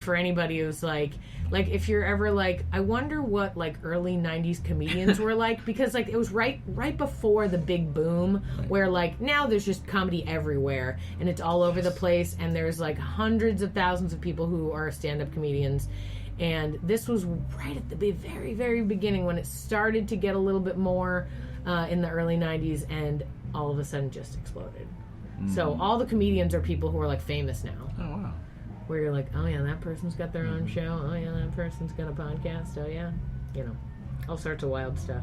for anybody who's like if you're ever like, I wonder what like early 90s comedians were like, because like it was right before the big boom where like now there's just comedy everywhere and it's all over the place and there's like hundreds of thousands of people who are stand-up comedians, and this was right at the very, very beginning when it started to get a little bit more in the early 90s, and all of a sudden just exploded. So all the comedians are people who are like famous now. Oh wow. Where you're like, oh yeah, that person's got their own show. Oh yeah, that person's got a podcast. Oh yeah, you know, all sorts of wild stuff.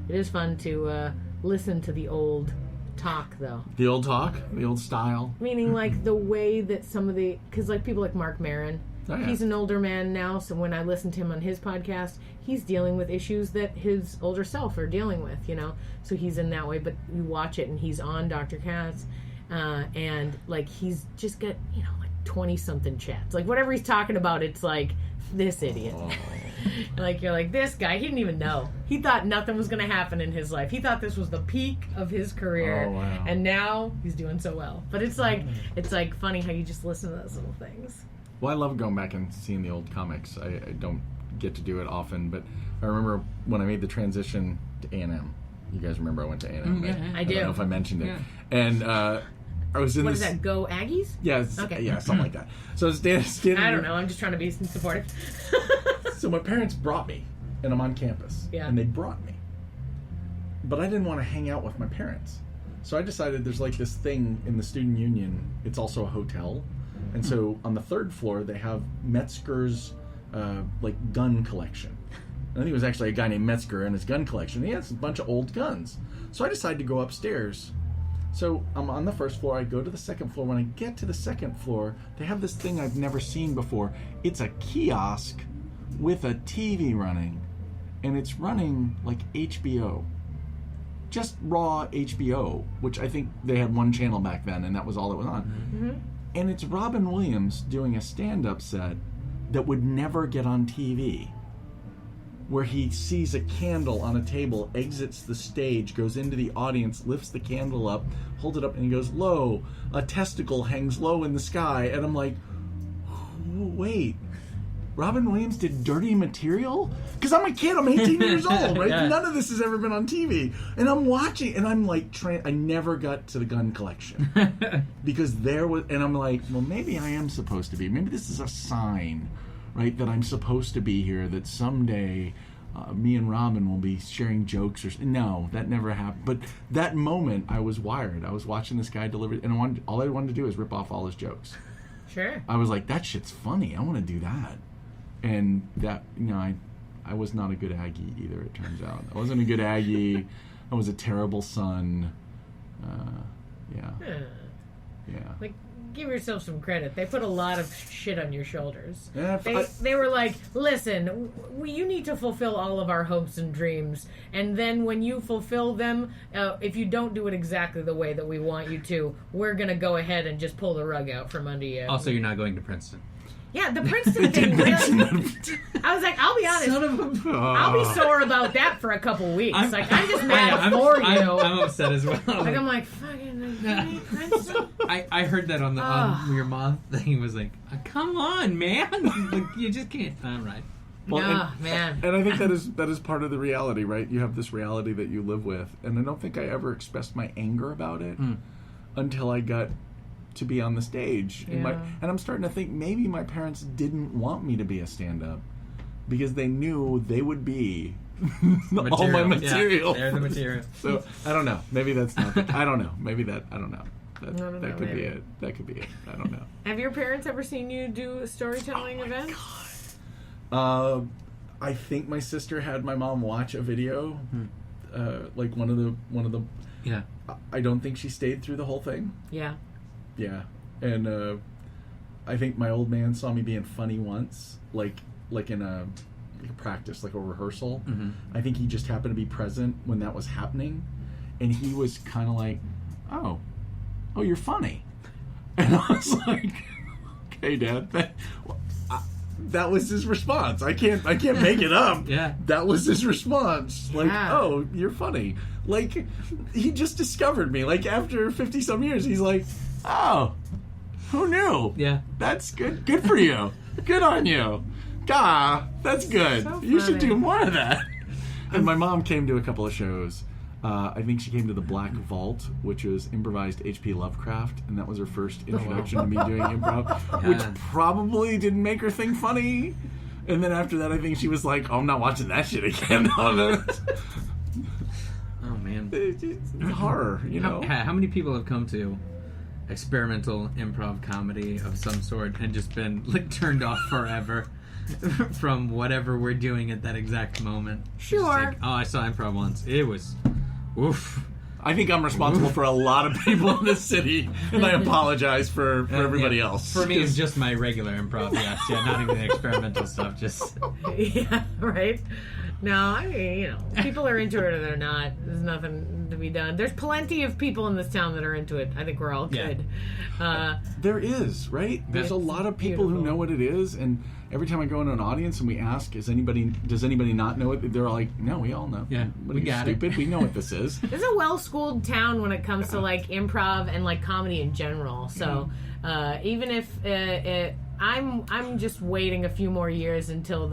It is fun to listen to the old talk, though. The old talk, the old style. Meaning, like the way that some of the, because like people like Mark Maron, he's an older man now. So when I listen to him on his podcast, he's dealing with issues that his older self are dealing with. You know, so he's in that way. But you watch it, and he's on Dr. Katz, and like he's just got 20-something chats. Like, whatever he's talking about, it's like, this idiot. Oh. Like, you're like, this guy, he didn't even know. He thought nothing was going to happen in his life. He thought this was the peak of his career. Oh, wow. And now he's doing so well. But it's like funny how you just listen to those little things. Well, I love going back and seeing the old comics. I don't get to do it often, but I remember when I made the transition to A&M. You guys remember I went to A&M? I do. I don't know if I mentioned it. Yeah. And, I was in What is that, Go Aggies? Yes. Okay. Yeah, something like that. So I was standing I don't know. I'm just trying to be supportive. So my parents brought me, and I'm on campus. Yeah. And they brought me. But I didn't want to hang out with my parents. So I decided there's like this thing in the student union. It's also a hotel. And so on the third floor, they have Metzger's like gun collection. I think it was actually a guy named Metzger and his gun collection. He has a bunch of old guns. So I decided to go upstairs. So I'm on the first floor. I go to the second floor. When I get to the second floor, they have this thing I've never seen before. It's a kiosk with a TV running, and it's running like HBO. Just raw HBO, which I think they had one channel back then, and that was all it was on. Mm-hmm. And it's Robin Williams doing a stand-up set that would never get on TV, where he sees a candle on a table, exits the stage, goes into the audience, lifts the candle up, holds it up, and he goes, "Lo, a testicle hangs low in the sky." And I'm like, wait, Robin Williams did Dirty Material? Because I'm a kid, I'm 18 years old, right? Yeah. None of this has ever been on TV. And I'm watching, and I'm like, I never got to the gun collection. Because there was, and I'm like, well, maybe I am supposed to be. Maybe this is a sign, right, that I'm supposed to be here, that someday me and Robin will be sharing jokes. No, that never happened. But that moment, I was wired. I was watching this guy deliver, and all I wanted to do is rip off all his jokes. Sure. I was like, that shit's funny. I want to do that. And that, I was not a good Aggie either, it turns out. I wasn't a good Aggie. I was a terrible son. Yeah. Like, give yourself some credit. They put a lot of shit on your shoulders. Yeah, they were like, listen, you need to fulfill all of our hopes and dreams. And then when you fulfill them, if you don't do it exactly the way that we want you to, we're going to go ahead and just pull the rug out from under you. Also, you're not going to Princeton. Yeah, the Princeton thing really... I was like, I'll be honest. I'll be sore about that for a couple weeks. I'm just mad for you. I'm upset as well. Like, I'm like, fucking Princeton? I heard that on your mom thing. Was like, come on, man. Like, you just can't. Right. Well, man. And I think that is part of the reality, right? You have this reality that you live with. And I don't think I ever expressed my anger about it until I got to be on the stage. Yeah. And I'm starting to think maybe my parents didn't want me to be a stand-up because they knew they would be all my material. Yeah, they're the material. So, I don't know. Maybe that's not I don't know. Maybe that, I don't know. That could maybe. be it. That could be it. I don't know. Have your parents ever seen you do storytelling events? God. I think my sister had my mom watch a video, like one of the. Yeah. I don't think she stayed through the whole thing. Yeah. Yeah, and I think my old man saw me being funny once, like in a practice, like a rehearsal. Mm-hmm. I think he just happened to be present when that was happening, and he was kind of like, "Oh, you're funny," and I was like, "Okay, Dad." That was his response. I can't make it up. Yeah, that was his response. Like, "Oh, you're funny." Like, he just discovered me. Like, after 50-some years, he's like, "Oh, who knew?" Yeah. That's good. Good for you. Good on you. Gah, that's good. So You should funny. do more of that. And my mom came to a couple of shows. I think she came to the Black Vault, which was improvised H.P. Lovecraft, and that was her first introduction to me doing improv, which probably didn't make her think funny. And then after that, I think she was like, "Oh, I'm not watching that shit again." Oh man, It's horror, you know. How many people have come to experimental improv comedy of some sort and just been like turned off forever from whatever we're doing at that exact moment? Sure. Just like, oh, I saw improv once. It was, oof. I think I'm responsible for a lot of people in this city, and I apologize for everybody else. For me, it's just my regular improv. Yes, yeah, not even the experimental stuff. Just Yeah, right? No, I mean, you know, people are into it or they're not. There's nothing to be done. There's plenty of people in this town that are into it. I think we're all good. There is, right? There's a lot of people who know what it is, and every time I go into an audience and we ask, does anybody not know it? They're like, no, we all know. Yeah, what we are you, got it. stupid? We know what this is. This is a well-schooled town when it comes to, like, improv and, like, comedy in general. So, even if I'm just waiting a few more years until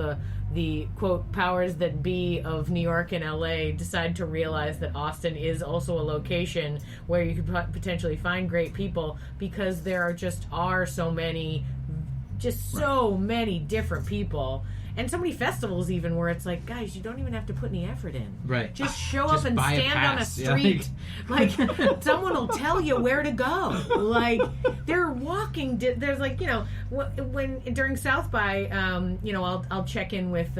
the quote powers that be of New York and LA decide to realize that Austin is also a location where you could potentially find great people, because there are so many different people. And so many festivals even where it's like, guys, you don't even have to put any effort in. right. Just show Just up and buy a stand on a pass. Yeah, street. Like, someone will tell you where to go. Like, they're walking. There's like, you know, when during South by, you know, I'll check in with.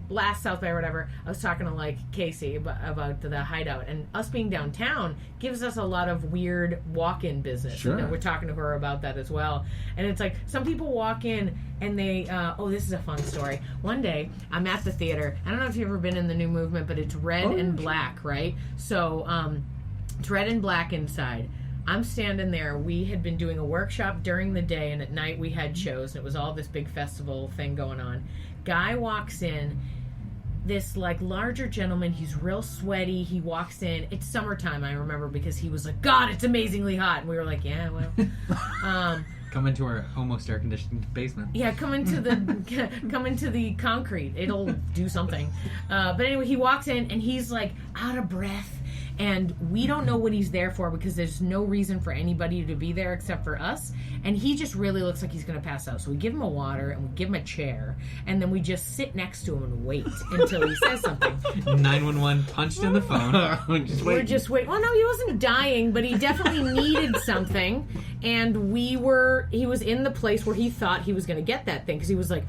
Last South by or whatever, I was talking to like Casey about the hideout, and us being downtown gives us a lot of weird walk-in business. Sure. And we're talking to her about that as well. And it's like some people walk in and they this is a fun story. One day I'm at the theater. I don't know if you've ever been in the new movement, but it's red and black, right? So it's red and black inside. I'm standing there. We had been doing a workshop during the day, and at night we had shows, and it was all this big festival thing going on. Guy walks in, this like larger gentleman. He's real sweaty. He walks in. It's summertime, I remember, because he was like, God, it's amazingly hot. And we were like, yeah, well. Come into our almost air-conditioned basement. Yeah, come into the concrete. It'll do something. But anyway, he walks in and he's like out of breath, and we don't know what he's there for because there's no reason for anybody to be there except for us. And he just really looks like he's going to pass out. So we give him a water and we give him a chair, and then we just sit next to him and wait until he says something. 911 punched in the phone. We're just waiting. Well, no, he wasn't dying, but he definitely needed something. And he was in the place where he thought he was going to get that thing, because he was like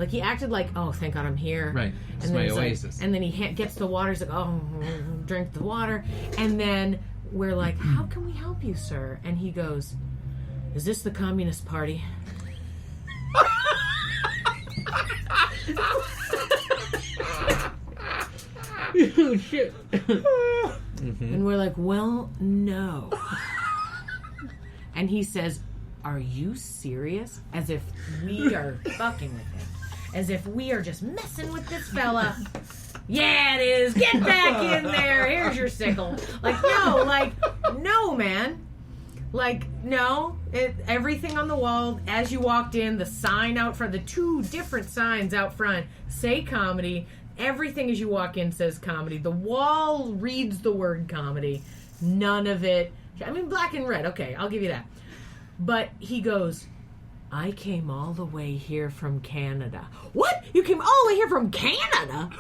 he acted like, oh, thank God I'm here. Right. It's my oasis. And then he gets the water. He's like, oh, drink the water. And then we're like, how can we help you, sir? And he goes, is this the Communist Party? Oh, shit. And we're like, well, no. And he says, are you serious? As if we are fucking with him. As if we are just messing with this fella. Yeah, it is. Get back in there. Here's your sickle. Like, no, man. Like, no. Everything on the wall, as you walked in, the sign out front, the two different signs out front say comedy. Everything as you walk in says comedy. The wall reads the word comedy. None of it. I mean, black and red. Okay, I'll give you that. But he goes, I came all the way here from Canada. What? You came all the way here from Canada?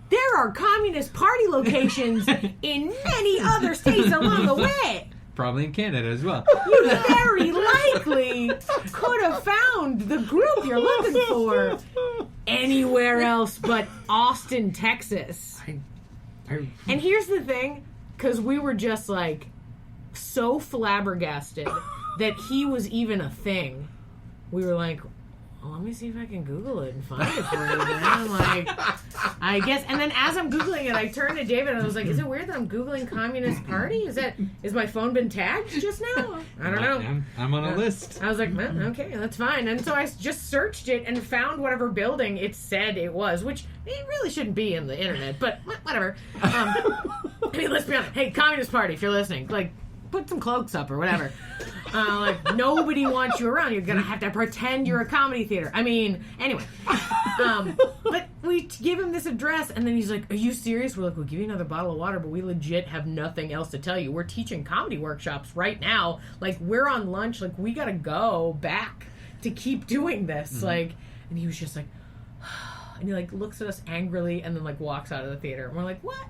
There are Communist Party locations in many other states along the way. Probably in Canada as well. You very likely could have found the group you're looking for anywhere else but Austin, Texas. And here's the thing, because we were just like so flabbergasted that he was even a thing. We were like, well, let me see if I can Google it and find it for you. And I'm like, I guess. And then as I'm Googling it, I turned to David and I was like, is it weird that I'm Googling Communist Party? Is my phone been tagged just now? I don't know. I'm on a list. I was like, okay, that's fine. And so I just searched it and found whatever building it said it was, which it really shouldn't be in the internet, but whatever. I mean, let's be honest. Hey, Communist Party, if you're listening, like, put some cloaks up or whatever. Like, nobody wants you around. You're going to have to pretend you're a comedy theater. I mean, anyway. But we give him this address, and then he's like, are you serious? We're like, we'll give you another bottle of water, but we legit have nothing else to tell you. We're teaching comedy workshops right now. Like, we're on lunch. Like, we got to go back to keep doing this. Like, and he was just like, and he, like, looks at us angrily and then, like, walks out of the theater. And we're like, what?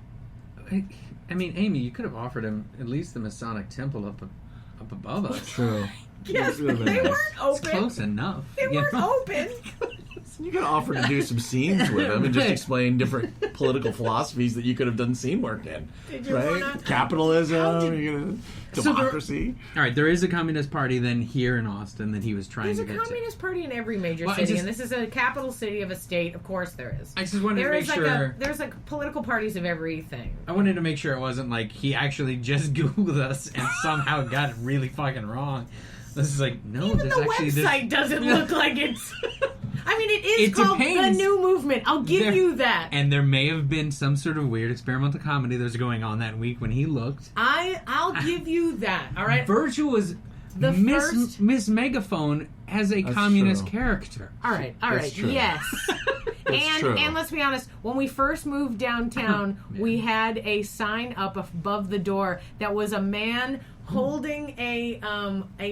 I mean, Amy, you could have offered him at least the Masonic Temple up above us. True. Yes, but they weren't open. It's close enough. They weren't open. You could offer to do some scenes with him and just explain different political philosophies that you could have done scene work in. Did you right? wanna... Capitalism, democracy. All right, there is a Communist Party then here in Austin that he was trying to get to. There's a Communist Party in every major city, and this is a capital city of a state. Of course there is. I just wanted to make sure... There's like political parties of everything. I wanted to make sure it wasn't like he actually just Googled us and somehow got it really fucking wrong. This is like, no, even there's the actually website doesn't look like it's... I mean, it is called The New Movement. I'll give you that. And there may have been some sort of weird experimental comedy that was going on that week when he looked. I'll give you that, all right? Virtual was... Miss Megaphone has a communist character. All right, true. yes. And let's be honest, when we first moved downtown, we had a sign up above the door that was a man holding a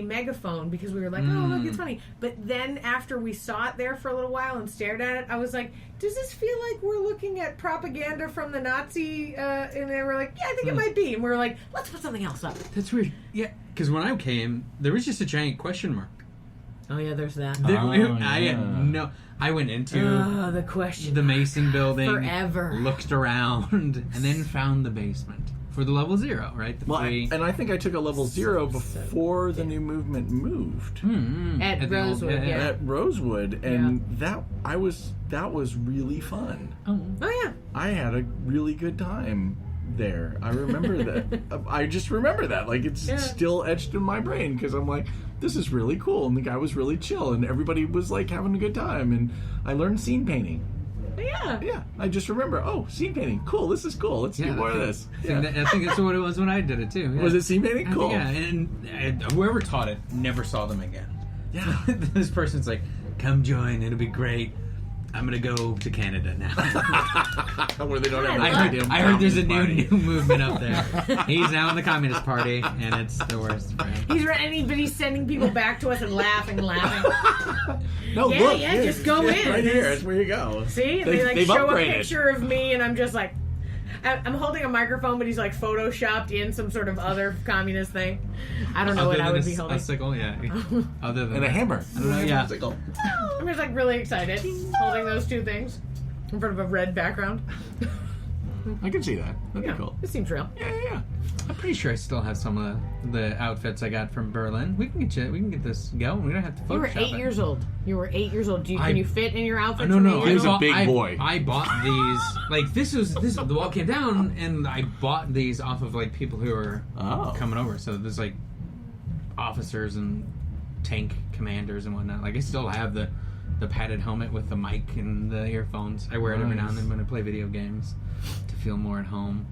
megaphone because we were like, oh, look, it's funny. But then after we saw it there for a little while and stared at it, I was like, does this feel like we're looking at propaganda from the Nazi? And they were like, yeah, I think it might be. And we were like, let's put something else up. That's weird. Yeah, because when I came, there was just a giant question mark. Oh, yeah, there's that. I went into the question the Mason building, forever, looked around, and then found the basement for the level 0, right? And I think I took a level 0 before the New Movement moved at Rosewood. At Rosewood, and that was really fun. Oh yeah, I had a really good time there. I remember that. I just remember that. Like, it's still etched in my brain because I'm like, this is really cool, and the guy was really chill, and everybody was like having a good time, and I learned scene painting. Yeah. I just remember, scene painting. Cool, this is cool. Let's do more of this. I think that's what it was when I did it too. Yeah. Was it scene painting? Cool. And whoever taught it never saw them again. Yeah. This person's like, come join, it'll be great. I'm gonna go to Canada now. Where they don't have I heard there's a new movement up there. He's now in the Communist Party, and it's the worst. He's sending people back to us and laughing. No, look, just go in. Right here, that's where you go. See, they show a picture of me, and I'm just like, I'm holding a microphone, but he's like photoshopped in some sort of other communist thing. I don't know what I would be holding. A sickle, yeah. Other than a hammer. I don't know, yeah. Sickle. I'm just like really excited holding those two things in front of a red background. I can see that. That'd be cool. It seems real. Yeah. I'm pretty sure I still have some of the outfits I got from Berlin. We can get this going. We don't have to Photoshop You were 8 years old. You were 8 years old. Can you fit in your outfit? No. He was a big boy. I bought these. Like this. The wall came down, and I bought these off of like people who were coming over. So there's like officers and tank commanders and whatnot. Like I still have the padded helmet with the mic and the earphones. I wear it every now and then when I play video games to feel more at home.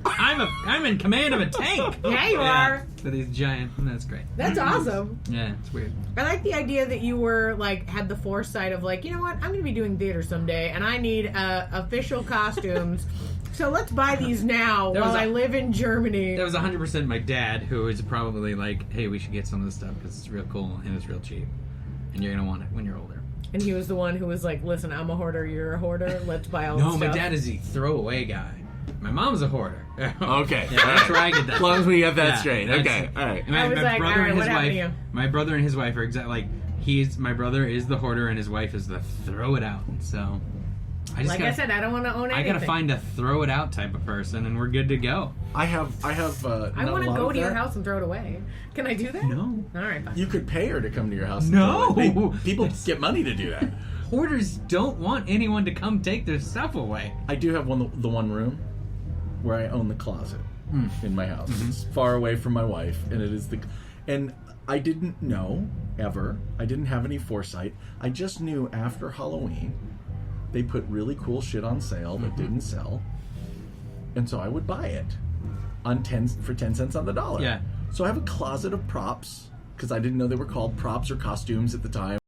I'm in command of a tank. Yeah, you are. So these giant. That's great. That's awesome. Yeah, it's weird. I like the idea that you were like had the foresight of like, you know what, I'm going to be doing theater someday, and I need official costumes. So let's buy these now while I live in Germany. That was 100% my dad, who is probably like, hey, we should get some of this stuff because it's real cool and it's real cheap, and you're going to want it when you're older. And he was the one who was like, listen, I'm a hoarder, you're a hoarder, let's buy all this stuff. No, my dad is the throwaway guy. My mom's a hoarder. Okay. Yeah, that's where I get that. As long as we get that straight. Okay. All right. And my brother and his wife are exactly like my brother is the hoarder and his wife is the throw it out. So I said, I don't want to own anything. I gotta find a throw it out type of person, and we're good to go. I have. I want to go to your house and throw it away. Can I do that? No. All right. Fine. You could pay her to come to your house. And no. Throw it away. People get money to do that. Hoarders don't want anyone to come take their stuff away. I do have the one room where I own the closet in my house. Mm-hmm. It's far away from my wife, and it is and I didn't know ever. I didn't have any foresight. I just knew after Halloween they put really cool shit on sale that didn't sell, and so I would buy it on 10 cents on the dollar. Yeah. So I have a closet of props because I didn't know they were called props or costumes at the time.